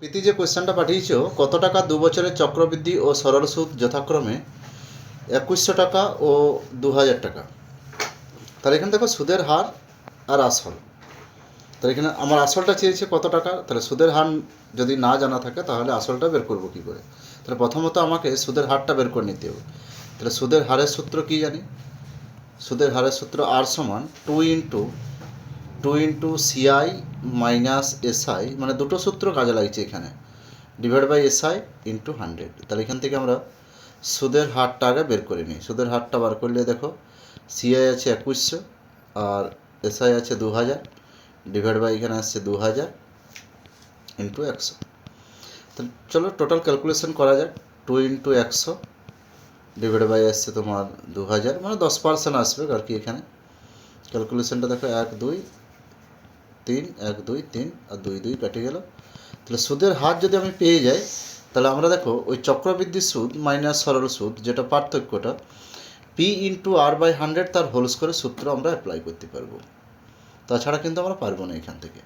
প্রীতি যে কোয়েশ্চেনটা পাঠিয়েছো, কত টাকা 2 বছরের চক্রবৃদ্ধি ও সরল সুদ যথাক্রমে 2100 টাকা ও 2000 টাকা। তাহলে এখানে দেখো সুদের হার আর আসল। তাহলে এখানে আমার আসলটা চেয়েছে কত টাকা, তাহলে সুদের হার যদি না জানা থাকে তাহলে আসলটা বের করবো কী করে। তাহলে প্রথমত আমাকে সুদের হারটা বের করে নিতে হবে। তাহলে সুদের হারের সূত্র কী জানি? সুদের হারের সূত্র আর সমান two into CI minus SI, মানে দুটো সূত্র কাজে লাগছে এখানে, ডিভাইড বাই এসআই ইন্টু 100। তাহলে এখান থেকে আমরা সুদের হারটা আগে বের করে নিই। সুদের হারটা বার করলে দেখো সিআই আছে 2100 আর এসআই আছে 2000, ডিভাইড বাই এখানে আসছে 2000 ইন্টু 100। তাহলে চলো টোটাল ক্যালকুলেশন করা যাক। 2 ইন্টু 100 ডিভাইড বাই আসছে তোমার 2000, মানে 10% আসবে আর কি। এখানে ক্যালকুলেশনটা দেখো 1 2 3 1 2 3 আর 2 2 কেটে গেল। তাহলে সুদের হার যদি আমি পেয়ে যাই, তাহলে আমরা দেখো ওই চক্রবৃদ্ধি সুদ মাইনাস সরল সুদ, যেটা পার্থক্যটা পি ইন্টু আর বাই 100 তার হোল স্কোয়ারের সূত্র আমরা অ্যাপ্লাই করতে পারবো। তাছাড়া কিন্তু আমরা পারবো না এখান থেকে।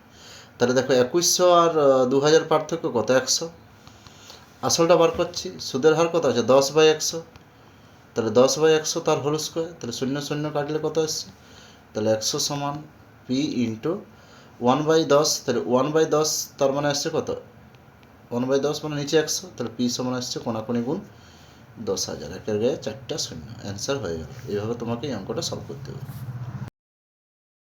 তাহলে দেখো 2100 আর 2000 পার্থক্য কত? 100। আসলটা বার করছি, সুদের হার কত আছে? 10/100। তাহলে 10/100 তার হোল স্কোয়ার, তাহলে 0 0 কাটলে কত আসছে? তাহলে 100 সমান পি ইন্টু 1/10। তাহলে 1/10 তার মানে আসছে কত? 1/10 মানে নিচে 100, তাহলে পি সমান আসছে কোনাকুনি গুণ 10,000, একের গায়ে 4টা শূন্য, অ্যান্সার হয়ে গেল। এইভাবে তোমাকে এই অঙ্কটা সলভ করতে হবে।